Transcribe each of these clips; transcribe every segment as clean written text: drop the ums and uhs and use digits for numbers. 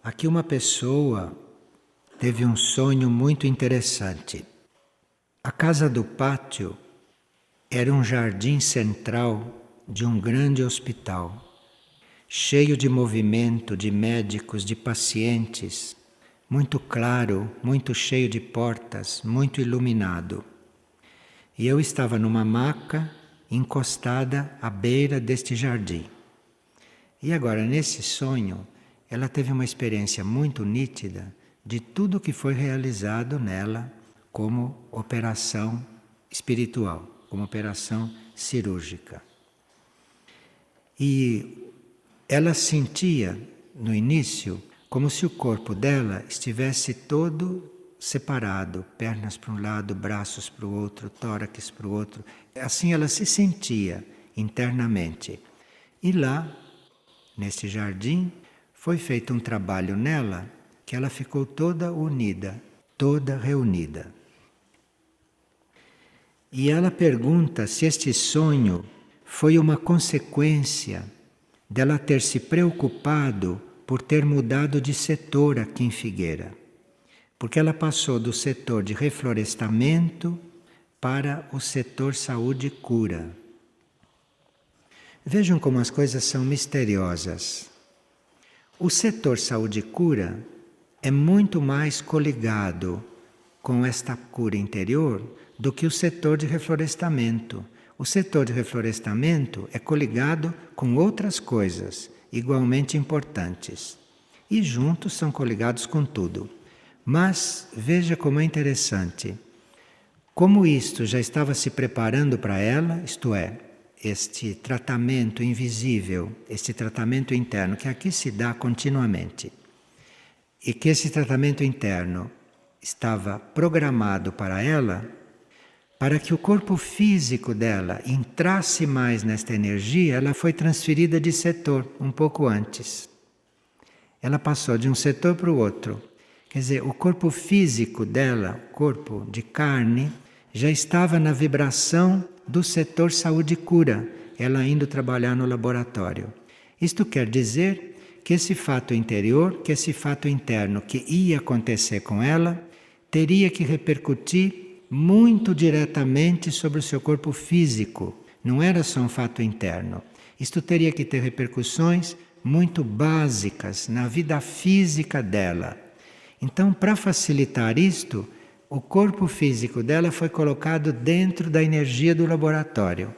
Aqui uma pessoa teve um sonho muito interessante. A casa do pátio era um jardim central de um grande hospital, cheio de movimento, de médicos, de pacientes, muito claro, muito cheio de portas, muito iluminado. E eu estava numa maca encostada à beira deste jardim. E agora, nesse sonho, ela teve uma experiência muito nítida de tudo que foi realizado nela como operação espiritual, como operação cirúrgica. E ela sentia, no início, como se o corpo dela estivesse todo separado, pernas para um lado, braços para o outro, tórax para o outro. Assim ela se sentia internamente. E lá, neste jardim, foi feito um trabalho nela que ela ficou toda unida, toda reunida. E ela pergunta se este sonho foi uma consequência dela ter se preocupado por ter mudado de setor aqui em Figueira. Porque ela passou do setor de reflorestamento para o setor saúde e cura. Vejam como as coisas são misteriosas. O setor saúde e cura é muito mais coligado com esta cura interior do que o setor de reflorestamento. O setor de reflorestamento é coligado com outras coisas igualmente importantes. E juntos são coligados com tudo. Mas veja como é interessante. Como isto já estava se preparando para ela, isto é, este tratamento invisível, este tratamento interno, que aqui se dá continuamente, e que esse tratamento interno estava programado para ela, para que o corpo físico dela entrasse mais nesta energia, ela foi transferida de setor um pouco antes. Ela passou de um setor para o outro. Quer dizer, o corpo físico dela, corpo de carne, já estava na vibração do setor saúde e cura, ela indo trabalhar no laboratório. Isto quer dizer que esse fato interior, que esse fato interno que ia acontecer com ela, teria que repercutir muito diretamente sobre o seu corpo físico. Não era só um fato interno. Isto teria que ter repercussões muito básicas na vida física dela. Então, para facilitar isto, o corpo físico dela foi colocado dentro da energia do laboratório.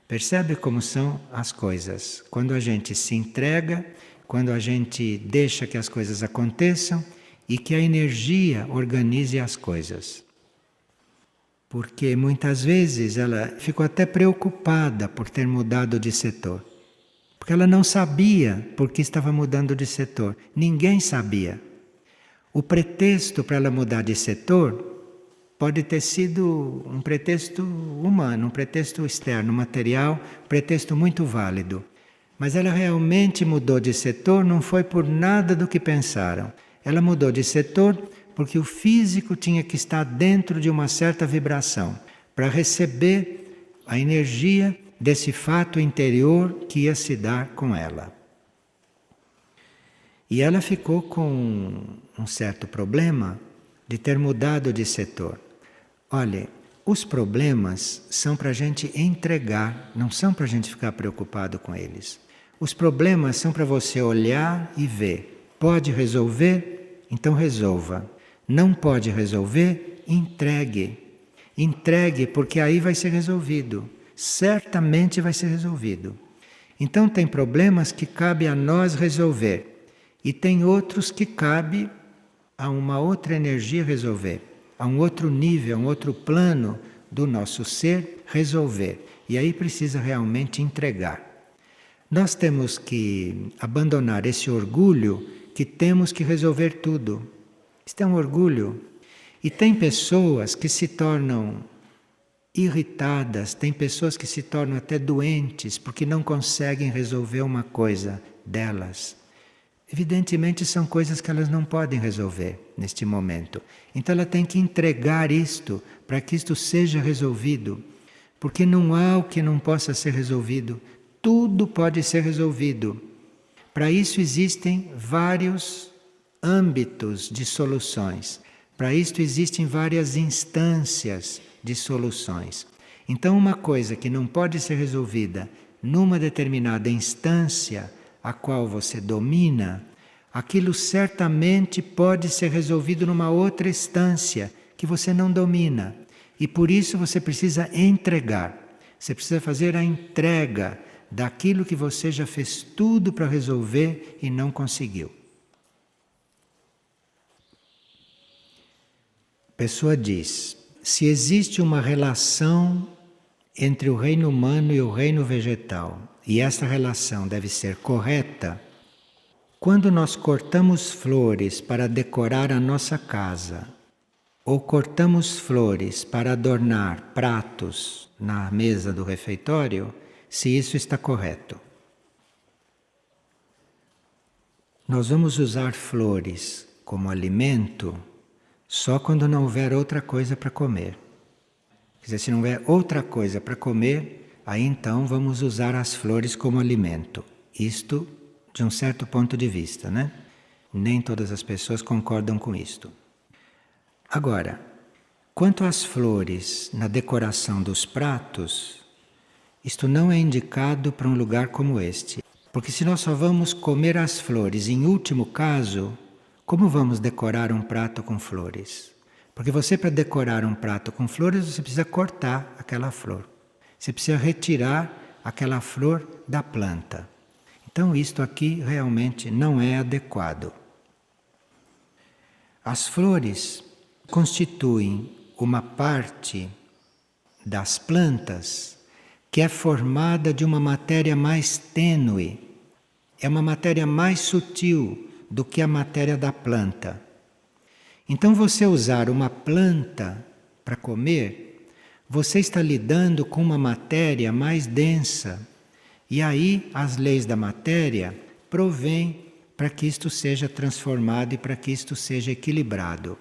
Percebe como são as coisas? Quando a gente se entrega, quando a gente deixa que as coisas aconteçam e que a energia organize as coisas. Porque muitas vezes ela ficou até preocupada por ter mudado de setor. Porque ela não sabia por que estava mudando de setor. Ninguém sabia. O pretexto para ela mudar de setor pode ter sido um pretexto humano, um pretexto externo, material, um pretexto muito válido. Mas ela realmente mudou de setor, não foi por nada do que pensaram. Ela mudou de setor porque o físico tinha que estar dentro de uma certa vibração para receber a energia desse fato interior que ia se dar com ela. E ela ficou com um certo problema de ter mudado de setor. Olha, os problemas são para a gente entregar, não são para a gente ficar preocupado com eles. Os problemas são para você olhar e ver. Pode resolver? Então resolva. Não pode resolver? Entregue. Entregue, porque aí vai ser resolvido. Certamente vai ser resolvido. Então tem problemas que cabe a nós resolver. E tem outros que cabe a uma outra energia resolver, a um outro nível, a um outro plano do nosso ser resolver. E aí precisa realmente entregar. Nós temos que abandonar esse orgulho que temos que resolver tudo. Isto é um orgulho. E tem pessoas que se tornam irritadas, tem pessoas que se tornam até doentes porque não conseguem resolver uma coisa delas. Evidentemente são coisas que elas não podem resolver neste momento. Então ela tem que entregar isto para que isto seja resolvido. Porque não há o que não possa ser resolvido. Tudo pode ser resolvido. Para isso existem vários âmbitos de soluções. Para isto existem várias instâncias de soluções. Então, uma coisa que não pode ser resolvida numa determinada instância a qual você domina, aquilo certamente pode ser resolvido numa outra instância que você não domina. E por isso você precisa entregar. Você precisa fazer a entrega daquilo que você já fez tudo para resolver e não conseguiu. A pessoa diz: se existe uma relação entre o reino humano e o reino vegetal, e essa relação deve ser correta, quando nós cortamos flores para decorar a nossa casa, ou cortamos flores para adornar pratos na mesa do refeitório, se isso está correto. Nós vamos usar flores como alimento só quando não houver outra coisa para comer. Quer dizer, se não houver outra coisa para comer, aí então vamos usar as flores como alimento. Isto de um certo ponto de vista, né? Nem todas as pessoas concordam com isto. Agora, quanto às flores na decoração dos pratos, isto não é indicado para um lugar como este. Porque se nós só vamos comer as flores, em último caso, como vamos decorar um prato com flores? Porque você, para decorar um prato com flores, você precisa cortar aquela flor. Você precisa retirar aquela flor da planta. Então, isto aqui realmente não é adequado. As flores constituem uma parte das plantas que é formada de uma matéria mais tênue. É uma matéria mais sutil do que a matéria da planta. Então, você usar uma planta para comer, você está lidando com uma matéria mais densa. E aí as leis da matéria provêm para que isto seja transformado e para que isto seja equilibrado.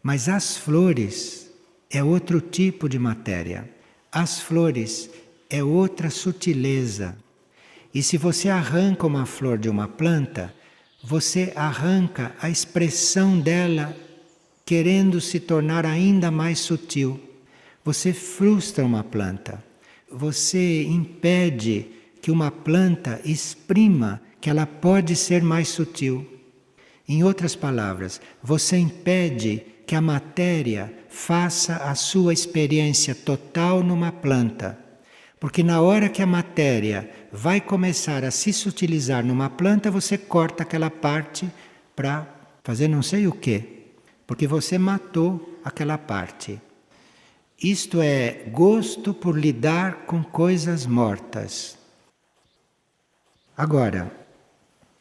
Mas as flores é outro tipo de matéria. As flores é outra sutileza. E se você arranca uma flor de uma planta, você arranca a expressão dela querendo se tornar ainda mais sutil. Você frustra uma planta. Você impede que uma planta exprima que ela pode ser mais sutil. Em outras palavras, você impede que a matéria faça a sua experiência total numa planta. Porque na hora que a matéria vai começar a se sutilizar numa planta, você corta aquela parte para fazer não sei o quê. Porque você matou aquela parte. Isto é gosto por lidar com coisas mortas. Agora,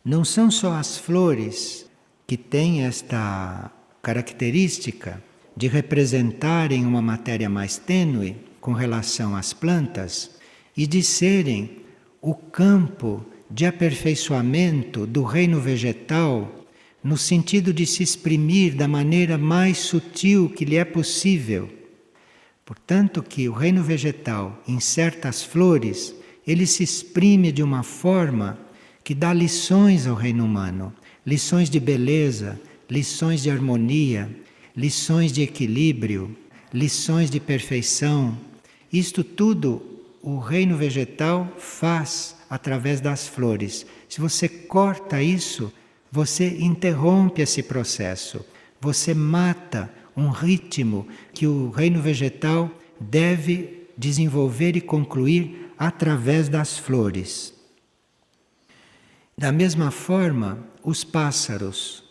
não são só as flores que têm esta característica de representarem uma matéria mais tênue com relação às plantas e de serem o campo de aperfeiçoamento do reino vegetal no sentido de se exprimir da maneira mais sutil que lhe é possível. Portanto, que o reino vegetal, em certas flores, ele se exprime de uma forma que dá lições ao reino humano, lições de beleza, lições de harmonia, lições de equilíbrio, lições de perfeição. Isto tudo o reino vegetal faz através das flores. Se você corta isso, você interrompe esse processo, você mata um ritmo que o reino vegetal deve desenvolver e concluir através das flores. Da mesma forma, os pássaros.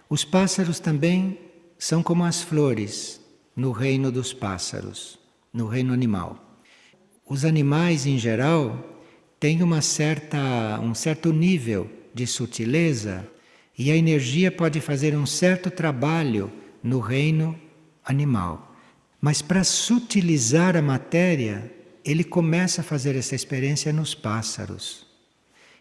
Os pássaros também são como as flores no reino dos pássaros, no reino animal. Os animais, em geral, têm um certo nível de sutileza e a energia pode fazer um certo trabalho no reino animal. Mas para sutilizar a matéria, ele começa a fazer essa experiência nos pássaros.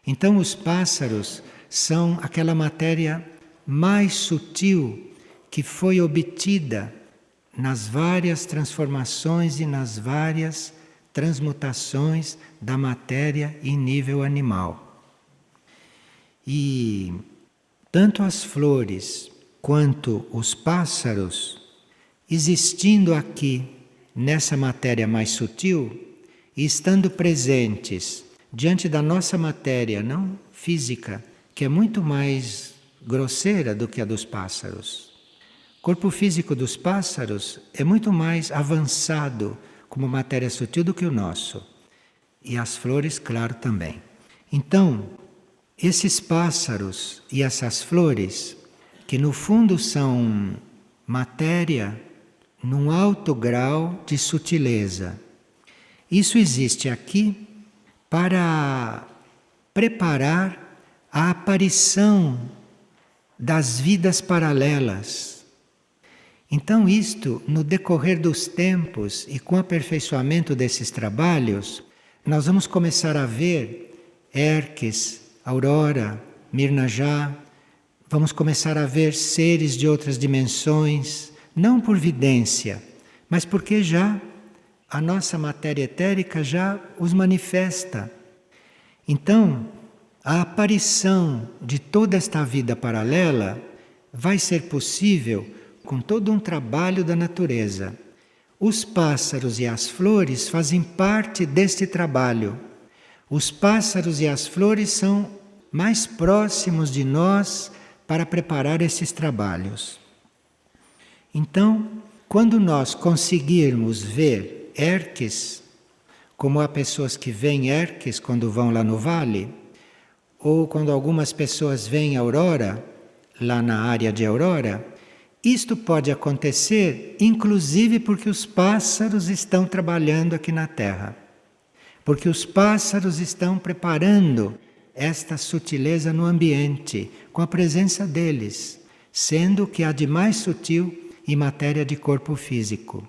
Então os pássaros são aquela matéria mais sutil que foi obtida nas várias transformações e nas várias transmutações da matéria em nível animal. E tanto as flores quanto os pássaros, existindo aqui nessa matéria mais sutil e estando presentes diante da nossa matéria não física, que é muito mais grosseira do que a dos pássaros. O corpo físico dos pássaros é muito mais avançado como matéria sutil do que o nosso. E as flores, claro, também. Então, esses pássaros e essas flores, que no fundo são matéria num alto grau de sutileza, isso existe aqui para preparar a aparição das vidas paralelas. Então, isto, no decorrer dos tempos e com o aperfeiçoamento desses trabalhos, nós vamos começar a ver Herques, Aurora, Mirnajá, vamos começar a ver seres de outras dimensões, não por vidência, mas porque já a nossa matéria etérica já os manifesta. Então, a aparição de toda esta vida paralela vai ser possível com todo um trabalho da natureza. Os pássaros e as flores fazem parte deste trabalho. Os pássaros e as flores são mais próximos de nós para preparar esses trabalhos. Então, quando nós conseguirmos ver Herques, como há pessoas que veem Herques quando vão lá no vale, ou quando algumas pessoas veem Aurora, lá na área de Aurora, isto pode acontecer inclusive porque os pássaros estão trabalhando aqui na Terra. Porque os pássaros estão preparando esta sutileza no ambiente, com a presença deles, sendo que há de mais sutil em matéria de corpo físico.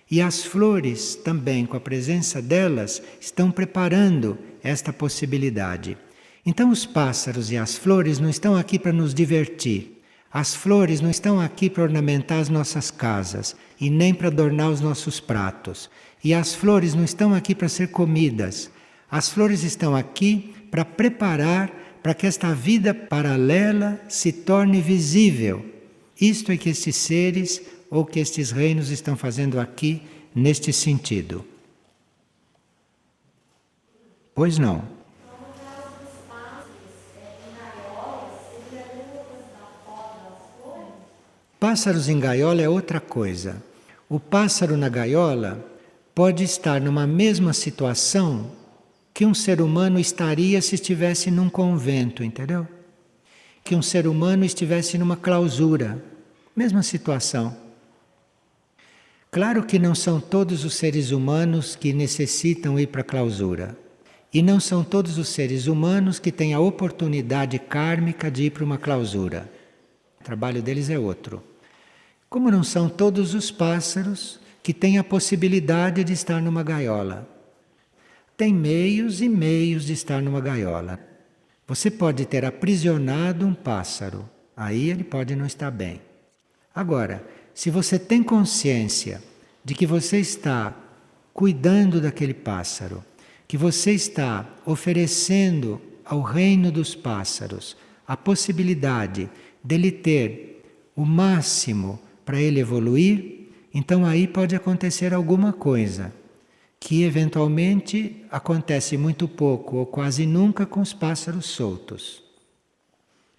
E as flores também, com a presença delas, estão preparando esta possibilidade. Então os pássaros e as flores não estão aqui para nos divertir. As flores não estão aqui para ornamentar as nossas casas e nem para adornar os nossos pratos. E as flores não estão aqui para ser comidas. As flores estão aqui para preparar para que esta vida paralela se torne visível. Isto é que estes seres ou que estes reinos estão fazendo aqui neste sentido. Pois não. Pássaros em gaiola é outra coisa. O pássaro na gaiola pode estar numa mesma situação que um ser humano estaria se estivesse num convento, entendeu? Que um ser humano estivesse numa clausura. Mesma situação. Claro que não são todos os seres humanos que necessitam ir para a clausura. E não são todos os seres humanos que têm a oportunidade kármica de ir para uma clausura. O trabalho deles é outro. Como não são todos os pássaros que têm a possibilidade de estar numa gaiola. Tem meios e meios de estar numa gaiola. Você pode ter aprisionado um pássaro, aí ele pode não estar bem. Agora, se você tem consciência de que você está cuidando daquele pássaro, que você está oferecendo ao reino dos pássaros a possibilidade dele ter o máximo para ele evoluir, então aí pode acontecer alguma coisa que eventualmente acontece muito pouco ou quase nunca com os pássaros soltos.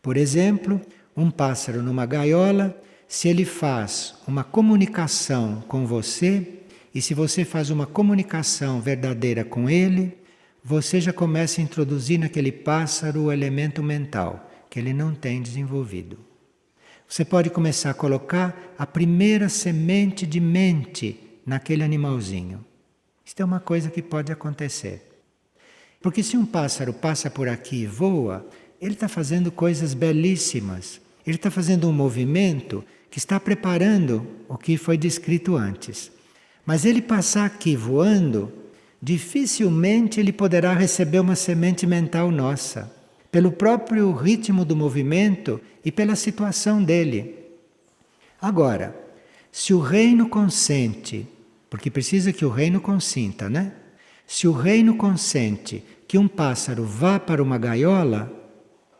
Por exemplo, um pássaro numa gaiola, se ele faz uma comunicação com você, e se você faz uma comunicação verdadeira com ele, você já começa a introduzir naquele pássaro o elemento mental, que ele não tem desenvolvido. Você pode começar a colocar a primeira semente de mente naquele animalzinho. Isto é uma coisa que pode acontecer. Porque se um pássaro passa por aqui e voa, ele está fazendo coisas belíssimas. Ele está fazendo um movimento que está preparando o que foi descrito antes. Mas ele passar aqui voando, dificilmente ele poderá receber uma semente mental nossa, pelo próprio ritmo do movimento e pela situação dele. Agora, se o reino consente, porque precisa que o reino consinta, né? Se o reino consente que um pássaro vá para uma gaiola,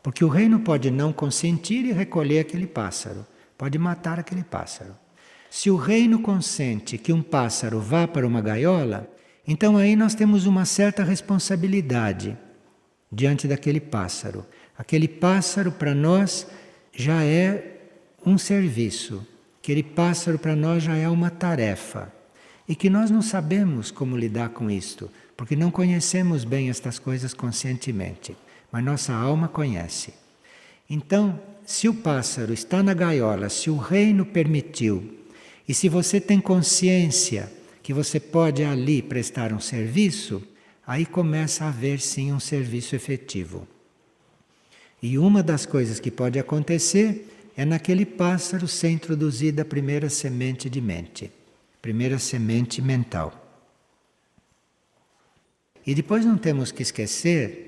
Porque o reino pode não consentir e recolher aquele pássaro, pode matar aquele pássaro. Se o reino consente que um pássaro vá para uma gaiola, então aí nós temos uma certa responsabilidade diante daquele pássaro. Aquele pássaro para nós já é um serviço, aquele pássaro para nós já é uma tarefa. E que nós não sabemos como lidar com isto, porque não conhecemos bem estas coisas conscientemente, mas nossa alma conhece. Então, se o pássaro está na gaiola, se o reino permitiu, e se você tem consciência que você pode ali prestar um serviço, aí começa a haver sim um serviço efetivo. E uma das coisas que pode acontecer é naquele pássaro ser introduzida a primeira semente de mente, primeira semente mental. E depois não temos que esquecer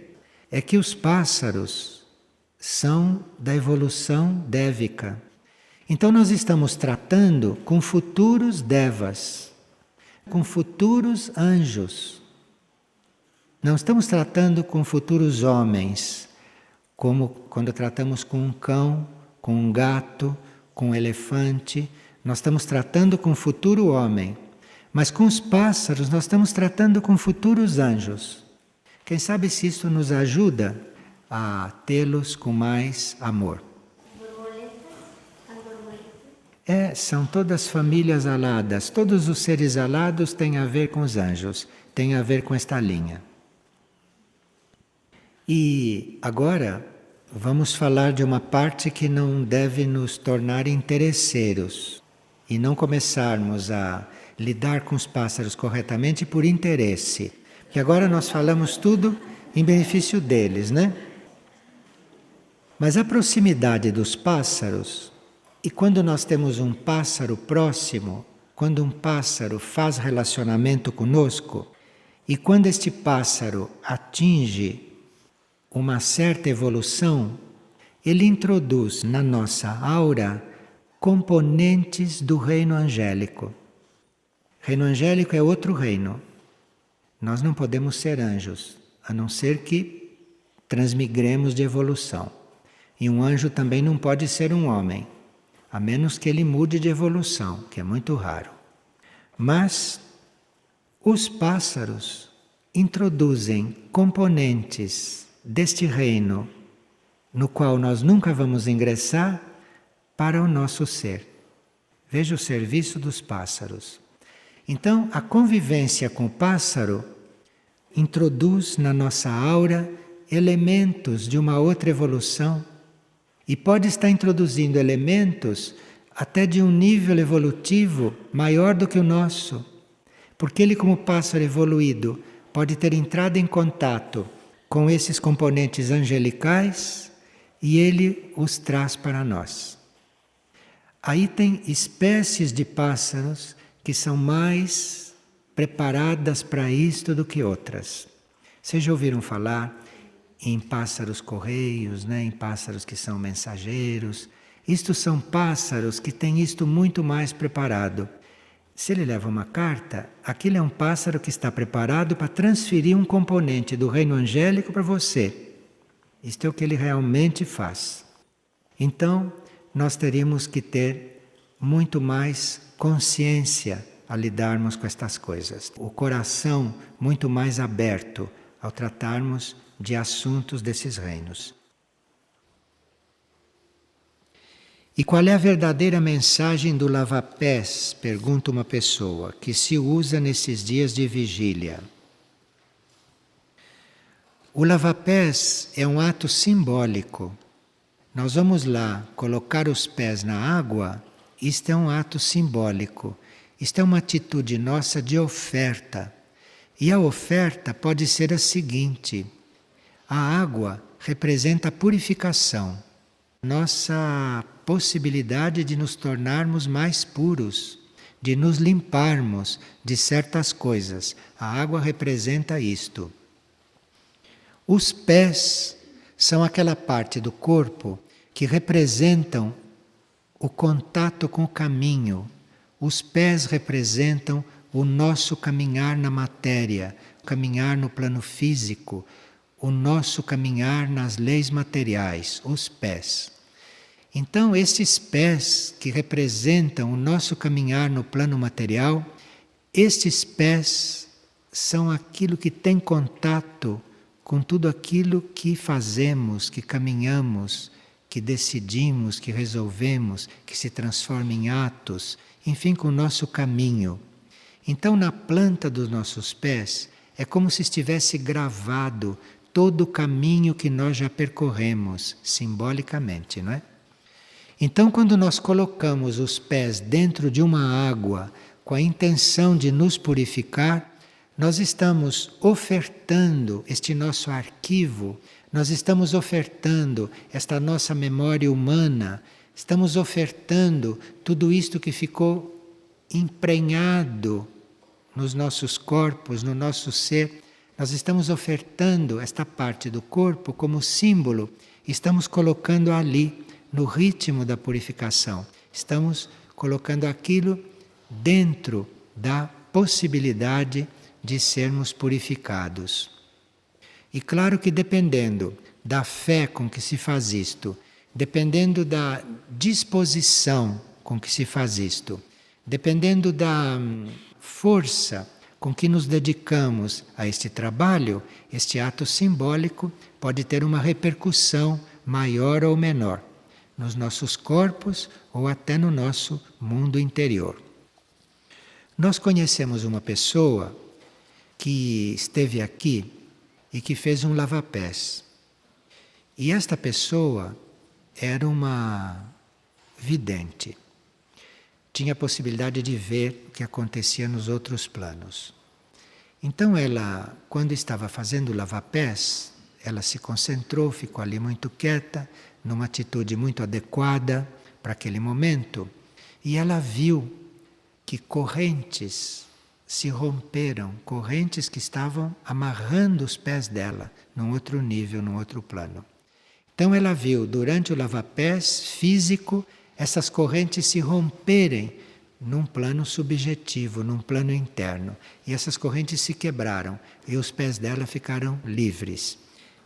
é que os pássaros são da evolução dévica. Então nós estamos tratando com futuros devas, com futuros anjos. Não estamos tratando com futuros homens, como quando tratamos com um cão, com um gato, com um elefante. Nós estamos tratando com o futuro homem. Mas com os pássaros nós estamos tratando com futuros anjos. Quem sabe se isso nos ajuda a tê-los com mais amor. São todas famílias aladas. Todos os seres alados têm a ver com os anjos, têm a ver com esta linha. E agora vamos falar de uma parte que não deve nos tornar interesseiros e não começarmos a lidar com os pássaros corretamente por interesse. Que agora nós falamos tudo em benefício deles, né? Mas a proximidade dos pássaros, e quando nós temos um pássaro próximo, quando um pássaro faz relacionamento conosco, e quando este pássaro atinge uma certa evolução, ele introduz na nossa aura componentes do reino angélico. Reino angélico é outro reino. Nós não podemos ser anjos, a não ser que transmigremos de evolução. E um anjo também não pode ser um homem, a menos que ele mude de evolução, que é muito raro. Mas os pássaros introduzem componentes deste reino, no qual nós nunca vamos ingressar, para o nosso ser. Veja o serviço dos pássaros. Então, a convivência com o pássaro introduz na nossa aura elementos de uma outra evolução e pode estar introduzindo elementos até de um nível evolutivo maior do que o nosso, porque ele, como pássaro evoluído, pode ter entrado em contato com esses componentes angelicais e ele os traz para nós. Aí tem espécies de pássaros que são mais preparadas para isto do que outras. Vocês já ouviram falar em pássaros correios, né? Em pássaros que são mensageiros. Isto são pássaros que têm isto muito mais preparado. Se ele leva uma carta, aquele é um pássaro que está preparado para transferir um componente do reino angélico para você. Isto é o que ele realmente faz. Então, nós teríamos que ter muito mais consciência a lidarmos com estas coisas. O coração muito mais aberto ao tratarmos de assuntos desses reinos. E qual é a verdadeira mensagem do lava-pés? Pergunta uma pessoa, que se usa nesses dias de vigília. O lava-pés é um ato simbólico. Nós vamos lá colocar os pés na água, isto é um ato simbólico. Isto é uma atitude nossa de oferta. E a oferta pode ser a seguinte: a água representa a purificação, nossa possibilidade de nos tornarmos mais puros, de nos limparmos de certas coisas. A água representa isto. Os pés são aquela parte do corpo que representam o contato com o caminho. Os pés representam o nosso caminhar na matéria, caminhar no plano físico, o nosso caminhar nas leis materiais, os pés. Então, estes pés que representam o nosso caminhar no plano material, estes pés são aquilo que tem contato com tudo aquilo que fazemos, que caminhamos, que decidimos, que resolvemos, que se transforma em atos, enfim, com o nosso caminho. Então, na planta dos nossos pés, é como se estivesse gravado todo o caminho que nós já percorremos, simbolicamente, não é? Então, quando nós colocamos os pés dentro de uma água com a intenção de nos purificar, nós estamos ofertando este nosso arquivo, nós estamos ofertando esta nossa memória humana, estamos ofertando tudo isto que ficou emprenhado nos nossos corpos, no nosso ser. Nós estamos ofertando esta parte do corpo como símbolo, estamos colocando ali, no ritmo da purificação. Estamos colocando aquilo dentro da possibilidade de sermos purificados. E claro que dependendo da fé com que se faz isto, dependendo da disposição com que se faz isto, dependendo da força com que nos dedicamos a este trabalho, este ato simbólico pode ter uma repercussão maior ou menor nos nossos corpos ou até no nosso mundo interior. Nós conhecemos uma pessoa que esteve aqui e que fez um lava-pés. E esta pessoa era uma vidente. Tinha a possibilidade de ver o que acontecia nos outros planos. Então ela, quando estava fazendo o lava-pés, ela se concentrou, ficou ali muito quieta, numa atitude muito adequada para aquele momento, e ela viu que correntes se romperam, correntes que estavam amarrando os pés dela num outro nível, num outro plano. Então ela viu, durante o lava-pés físico, essas correntes se romperem num plano subjetivo, num plano interno. E essas correntes se quebraram e os pés dela ficaram livres.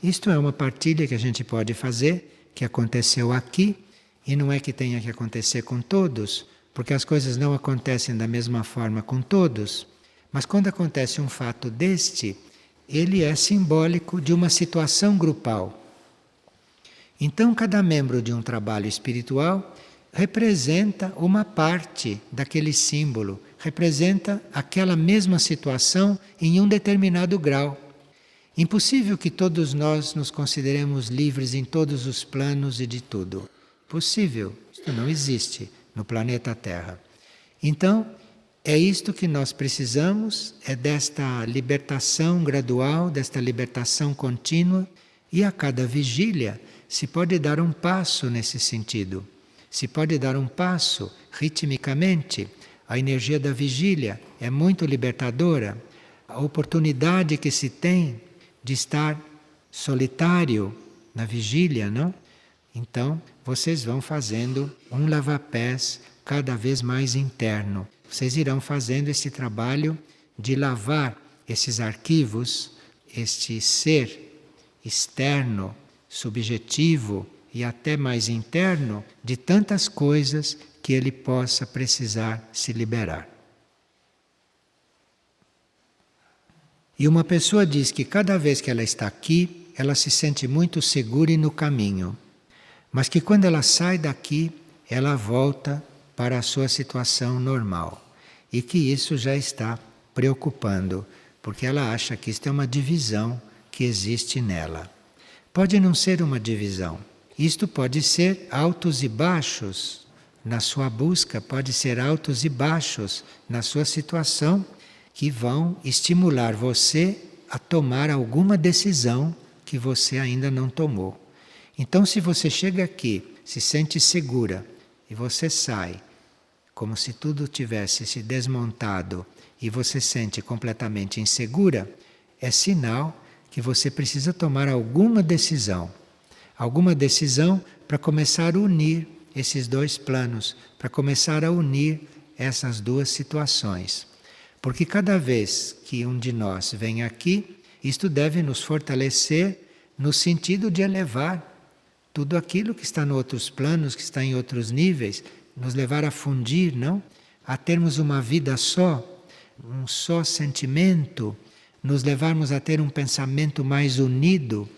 Isto é uma partilha que a gente pode fazer, que aconteceu aqui, e não é que tenha que acontecer com todos, porque as coisas não acontecem da mesma forma com todos, mas quando acontece um fato deste, ele é simbólico de uma situação grupal. Então, cada membro de um trabalho espiritual representa uma parte daquele símbolo, representa aquela mesma situação em um determinado grau. Impossível que todos nós nos consideremos livres em todos os planos e de tudo. Possível, isto não existe no planeta Terra. Então, é isto que nós precisamos, é desta libertação gradual, desta libertação contínua, e a cada vigília se pode dar um passo nesse sentido. Se pode dar um passo ritmicamente. A energia da vigília é muito libertadora. A oportunidade que se tem de estar solitário na vigília, não? Então, vocês vão fazendo um lava-pés cada vez mais interno. Vocês irão fazendo esse trabalho de lavar esses arquivos, este ser externo, subjetivo e até mais interno, de tantas coisas que ele possa precisar se liberar. E uma pessoa diz que cada vez que ela está aqui, ela se sente muito segura e no caminho. Mas que quando ela sai daqui, ela volta para a sua situação normal. E que isso já está preocupando, porque ela acha que isto é uma divisão que existe nela. Pode não ser uma divisão. Isto pode ser altos e baixos na sua busca, pode ser altos e baixos na sua situação, que vão estimular você a tomar alguma decisão que você ainda não tomou. Então, se você chega aqui, se sente segura e você sai, como se tudo tivesse se desmontado e você sente completamente insegura, é sinal que você precisa tomar alguma decisão. Alguma decisão para começar a unir esses dois planos, para começar a unir essas duas situações. Porque cada vez que um de nós vem aqui, Isto deve nos fortalecer no sentido de elevar tudo aquilo que está em outros planos, que está em outros níveis, nos levar a fundir, não? A termos uma vida só, um só sentimento, nos levarmos a ter um pensamento mais unido,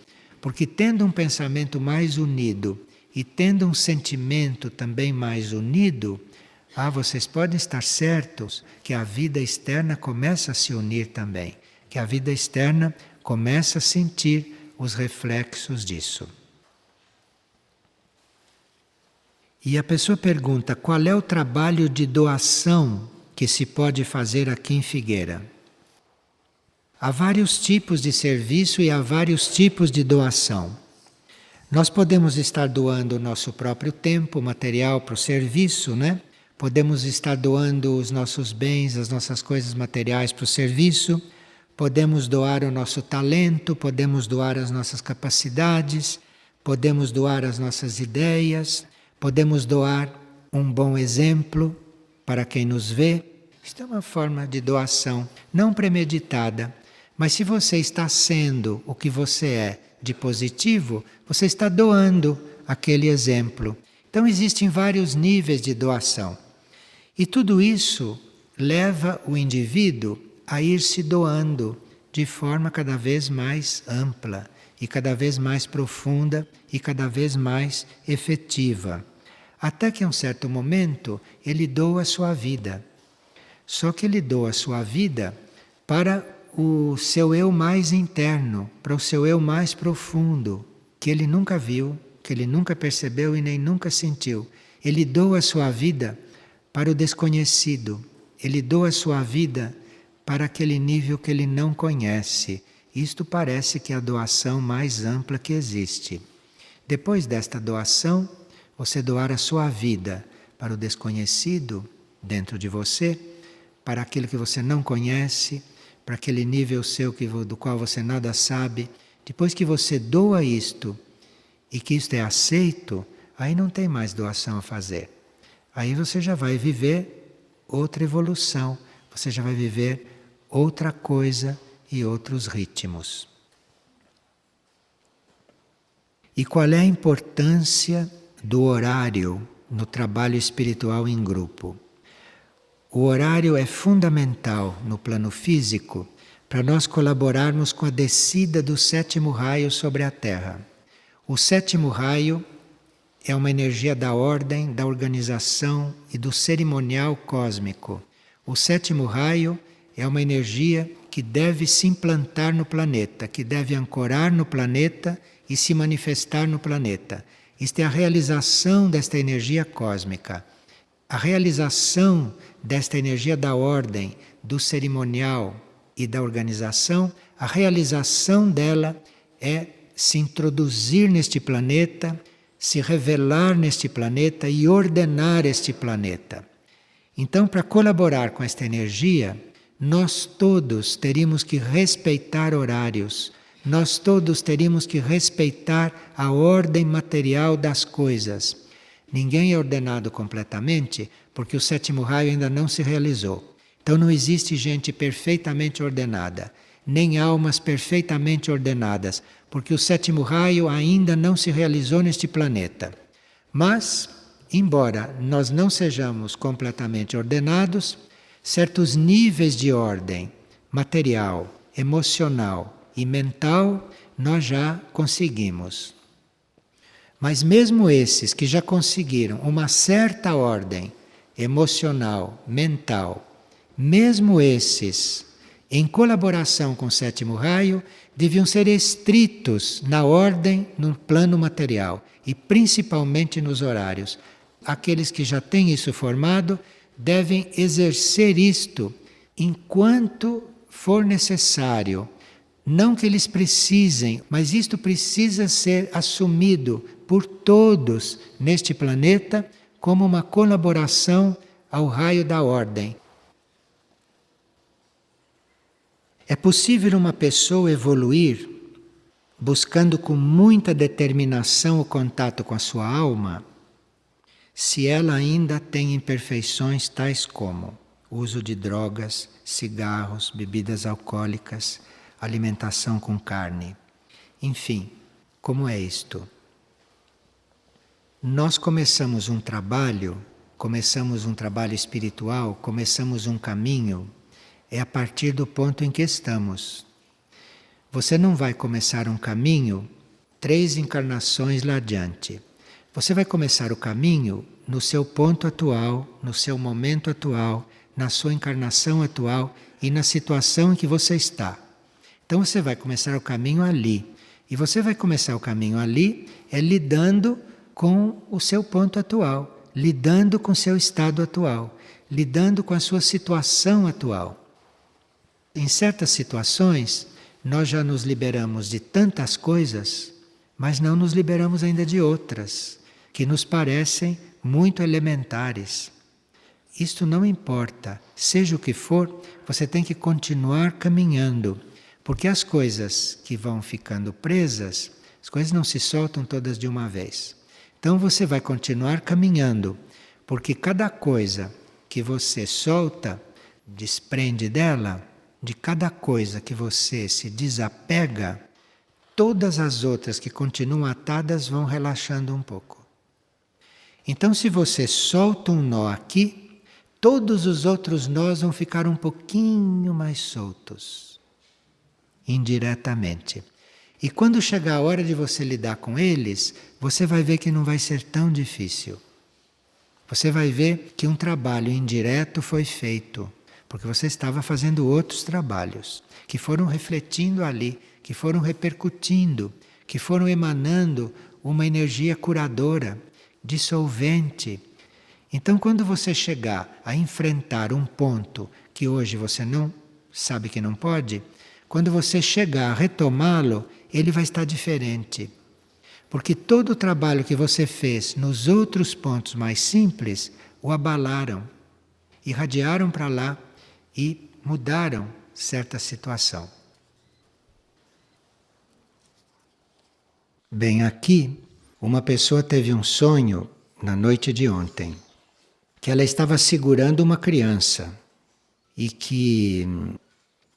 porque tendo um pensamento mais unido e tendo um sentimento também mais unido, vocês podem estar certos que a vida externa começa a se unir também, que a vida externa começa a sentir os reflexos disso. E a pessoa pergunta: qual é o trabalho de doação que se pode fazer aqui em Figueira? Há vários tipos de serviço e há vários tipos de doação. Nós podemos estar doando o nosso próprio tempo material para o serviço, né? Podemos estar doando os nossos bens, as nossas coisas materiais para o serviço. Podemos doar o nosso talento, podemos doar as nossas capacidades, podemos doar as nossas ideias, podemos doar um bom exemplo para quem nos vê. Isto é uma forma de doação, não premeditada. Mas se você está sendo o que você é de positivo, você está doando aquele exemplo. Então existem vários níveis de doação. E tudo isso leva o indivíduo a ir se doando de forma cada vez mais ampla e cada vez mais profunda e cada vez mais efetiva. Até que em um certo momento ele doa a sua vida. Só que ele doa a sua vida para o seu eu mais interno, para o seu eu mais profundo, que ele nunca viu, que ele nunca percebeu e nem nunca sentiu. Ele doa a sua vida para o desconhecido, ele doa a sua vida para aquele nível que ele não conhece. Isto parece que é a doação mais ampla que existe. Depois desta doação, você doar a sua vida para o desconhecido dentro de você, para aquilo que você não conhece, para aquele nível seu do qual você nada sabe. Depois que você doa isto e que isto é aceito, aí não tem mais doação a fazer. Aí você já vai viver outra evolução, você já vai viver outra coisa e outros ritmos. E qual é a importância do horário no trabalho espiritual em grupo? O horário é fundamental no plano físico para nós colaborarmos com a descida do 7º raio sobre a Terra. O 7º raio é uma energia da ordem, da organização e do cerimonial cósmico. O 7º raio é uma energia que deve se implantar no planeta, que deve ancorar no planeta e se manifestar no planeta. Isto é a realização desta energia cósmica. A realização desta energia da ordem, do cerimonial e da organização, a realização dela é se introduzir neste planeta, se revelar neste planeta e ordenar este planeta. Então, para colaborar com esta energia, nós todos teríamos que respeitar horários, nós todos teríamos que respeitar a ordem material das coisas. Ninguém é ordenado completamente, porque o 7º raio ainda não se realizou. Então não existe gente perfeitamente ordenada, nem almas perfeitamente ordenadas, porque o 7º raio ainda não se realizou neste planeta. Mas, embora nós não sejamos completamente ordenados, certos níveis de ordem material, emocional e mental nós já conseguimos. Mas mesmo esses que já conseguiram uma certa ordem emocional, mental, mesmo esses, em colaboração com o 7º raio, deviam ser estritos na ordem no plano material e principalmente nos horários. Aqueles que já têm isso formado devem exercer isto enquanto for necessário. Não que eles precisem, mas isto precisa ser assumido por todos neste planeta como uma colaboração ao raio da ordem. É possível uma pessoa evoluir buscando com muita determinação o contato com a sua alma, se ela ainda tem imperfeições tais como uso de drogas, cigarros, bebidas alcoólicas, alimentação com carne. Enfim, como é isto? Nós começamos um trabalho espiritual, começamos um caminho, é a partir do ponto em que estamos. Você não vai começar um caminho 3 encarnações lá adiante. Você vai começar o caminho no seu ponto atual, no seu momento atual, na sua encarnação atual e na situação em que você está. Então você vai começar o caminho ali. E você vai começar o caminho ali lidando com o seu ponto atual, lidando com o seu estado atual, lidando com a sua situação atual. Em certas situações, nós já nos liberamos de tantas coisas, mas não nos liberamos ainda de outras, que nos parecem muito elementares. Isto não importa, seja o que for, você tem que continuar caminhando, porque as coisas que vão ficando presas, as coisas não se soltam todas de uma vez. Então você vai continuar caminhando, porque cada coisa que você solta, desprende dela, de cada coisa que você se desapega, todas as outras que continuam atadas vão relaxando um pouco. Então, se você solta um nó aqui, todos os outros nós vão ficar um pouquinho mais soltos, indiretamente. E quando chegar a hora de você lidar com eles, você vai ver que não vai ser tão difícil. Você vai ver que um trabalho indireto foi feito, porque você estava fazendo outros trabalhos, que foram refletindo ali, que foram repercutindo, que foram emanando uma energia curadora, dissolvente. Então, quando você chegar a enfrentar um ponto que hoje você não sabe que não pode, quando você chegar a retomá-lo, ele vai estar diferente. Porque todo o trabalho que você fez nos outros pontos mais simples o abalaram, irradiaram para lá e mudaram certa situação. Bem, aqui, uma pessoa teve um sonho na noite de ontem, que ela estava segurando uma criança e que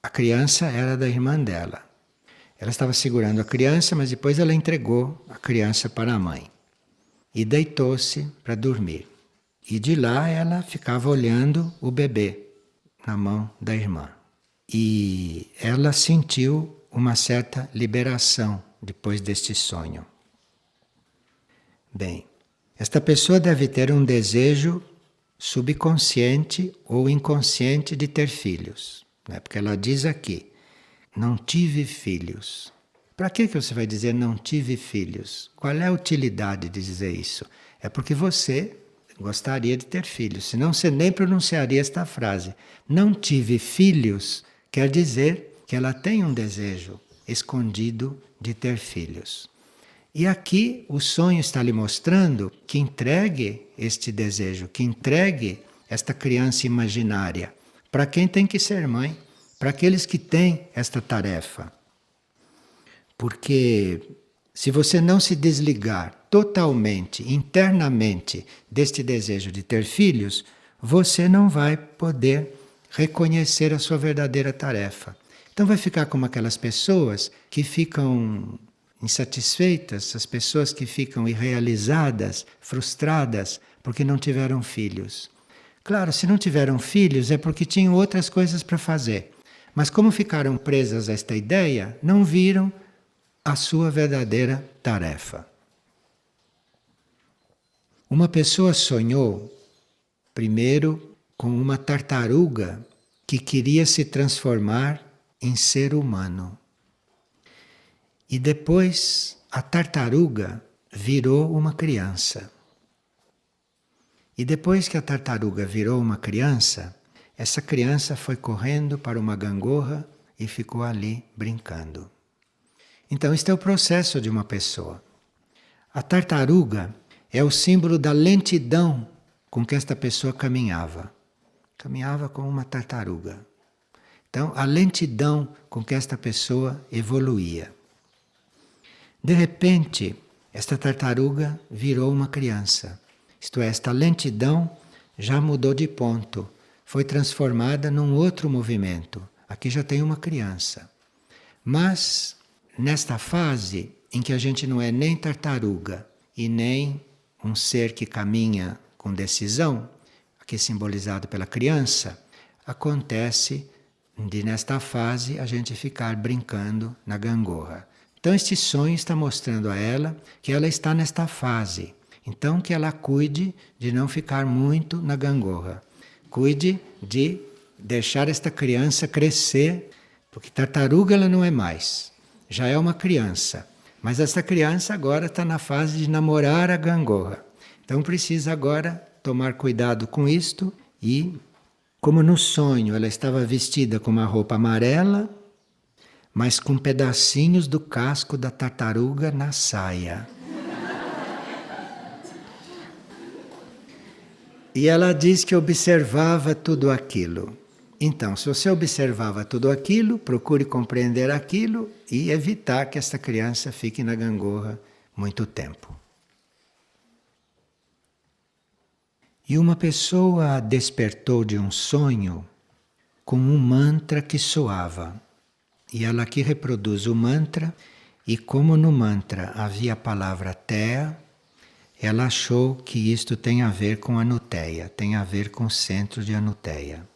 a criança era da irmã dela. Ela estava segurando a criança, mas depois ela entregou a criança para a mãe e deitou-se para dormir. E de lá ela ficava olhando o bebê na mão da irmã. E ela sentiu uma certa liberação depois deste sonho. Bem, esta pessoa deve ter um desejo subconsciente ou inconsciente de ter filhos, né? Porque ela diz aqui, não tive filhos. Para que você vai dizer não tive filhos? Qual é a utilidade de dizer isso? É porque você gostaria de ter filhos, senão você nem pronunciaria esta frase. Não tive filhos quer dizer que ela tem um desejo escondido de ter filhos. E aqui o sonho está lhe mostrando que entregue este desejo, que entregue esta criança imaginária para quem tem que ser mãe, para aqueles que têm esta tarefa. Porque se você não se desligar totalmente, internamente, deste desejo de ter filhos, você não vai poder reconhecer a sua verdadeira tarefa. Então vai ficar como aquelas pessoas que ficam insatisfeitas, as pessoas que ficam irrealizadas, frustradas, porque não tiveram filhos. Claro, se não tiveram filhos é porque tinham outras coisas para fazer. Mas como ficaram presas a esta ideia, não viram a sua verdadeira tarefa. Uma pessoa sonhou, primeiro, com uma tartaruga que queria se transformar em ser humano. E depois a tartaruga virou uma criança. E depois que a tartaruga virou uma criança, essa criança foi correndo para uma gangorra e ficou ali brincando. Então, este é o processo de uma pessoa. A tartaruga é o símbolo da lentidão com que esta pessoa caminhava. Caminhava como uma tartaruga. Então, a lentidão com que esta pessoa evoluía. De repente, esta tartaruga virou uma criança. Isto é, esta lentidão já mudou de ponto. Foi transformada num outro movimento. Aqui já tem uma criança. Mas, nesta fase em que a gente não é nem tartaruga e nem um ser que caminha com decisão, aqui simbolizado pela criança, acontece de nesta fase a gente ficar brincando na gangorra. Então este sonho está mostrando a ela que ela está nesta fase. Então que ela cuide de não ficar muito na gangorra. Cuide de deixar esta criança crescer, porque tartaruga ela não é mais. Já é uma criança. Mas essa criança agora está na fase de namorar a gangorra. Então precisa agora tomar cuidado com isto e, como no sonho ela estava vestida com uma roupa amarela, mas com pedacinhos do casco da tartaruga na saia. E ela diz que observava tudo aquilo. Então, se você observava tudo aquilo, procure compreender aquilo e evitar que esta criança fique na gangorra muito tempo. E uma pessoa despertou de um sonho com um mantra que soava. E ela aqui reproduz o mantra, e como no mantra havia a palavra Terra, ela achou que isto tem a ver com a Nuteia, tem a ver com o centro de Anuteia.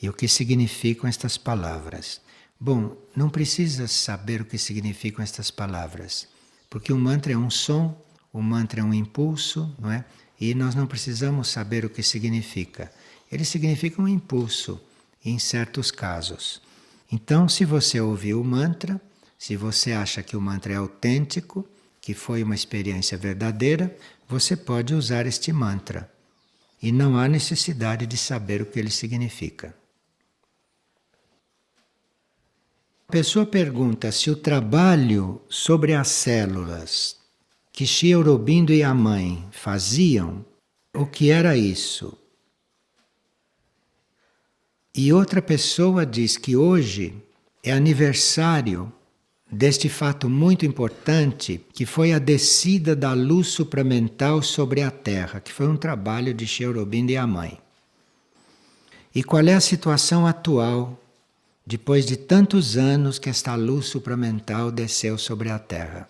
E o que significam estas palavras? Bom, não precisa saber o que significam estas palavras, porque o mantra é um som, o mantra é um impulso, não é? E nós não precisamos saber o que significa. Ele significa um impulso, em certos casos. Então, se você ouviu o mantra, se você acha que o mantra é autêntico, que foi uma experiência verdadeira, você pode usar este mantra. E não há necessidade de saber o que ele significa. A pessoa pergunta se o trabalho sobre as células que Sri Aurobindo e a mãe faziam, o que era isso? E outra pessoa diz que hoje é aniversário deste fato muito importante, que foi a descida da luz supramental sobre a Terra, que foi um trabalho de Sri Aurobindo e a mãe. E qual é a situação atual, depois de tantos anos que esta luz supramental desceu sobre a Terra?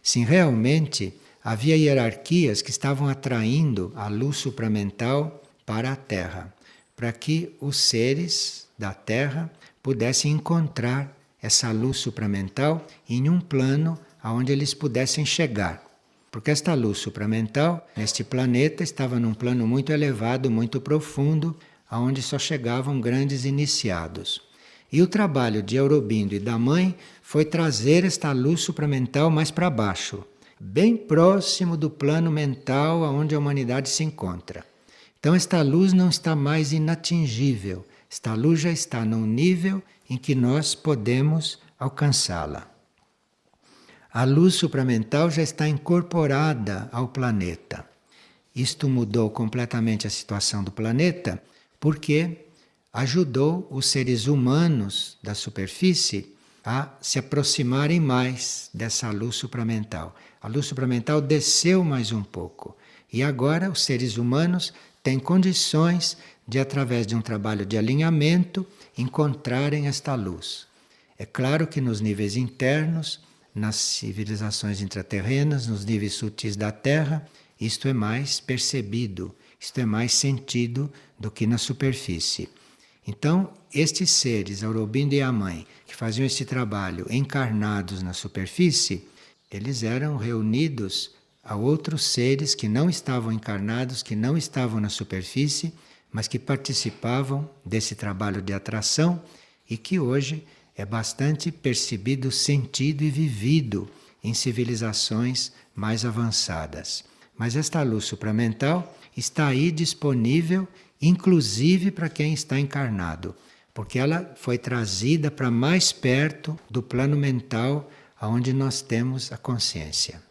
Sim, realmente havia hierarquias que estavam atraindo a luz supramental para a Terra, para que os seres da Terra pudessem encontrar essa luz supramental em um plano aonde eles pudessem chegar. Porque esta luz supramental, neste planeta, estava num plano muito elevado, muito profundo, aonde só chegavam grandes iniciados. E o trabalho de Aurobindo e da mãe foi trazer esta luz supramental mais para baixo, bem próximo do plano mental onde a humanidade se encontra. Então esta luz não está mais inatingível, esta luz já está num nível em que nós podemos alcançá-la. A luz supramental já está incorporada ao planeta. Isto mudou completamente a situação do planeta porque ajudou os seres humanos da superfície a se aproximarem mais dessa luz supramental. A luz supramental desceu mais um pouco e agora os seres humanos têm condições de, através de um trabalho de alinhamento, encontrarem esta luz. É claro que nos níveis internos, nas civilizações intraterrenas, nos níveis sutis da Terra, isto é mais percebido, isto é mais sentido do que na superfície. Então, estes seres, Aurobindo e a mãe, que faziam este trabalho encarnados na superfície, eles eram reunidos a outros seres que não estavam encarnados, que não estavam na superfície, mas que participavam desse trabalho de atração e que hoje é bastante percebido, sentido e vivido em civilizações mais avançadas. Mas esta luz supramental está aí disponível, inclusive para quem está encarnado, porque ela foi trazida para mais perto do plano mental onde nós temos a consciência.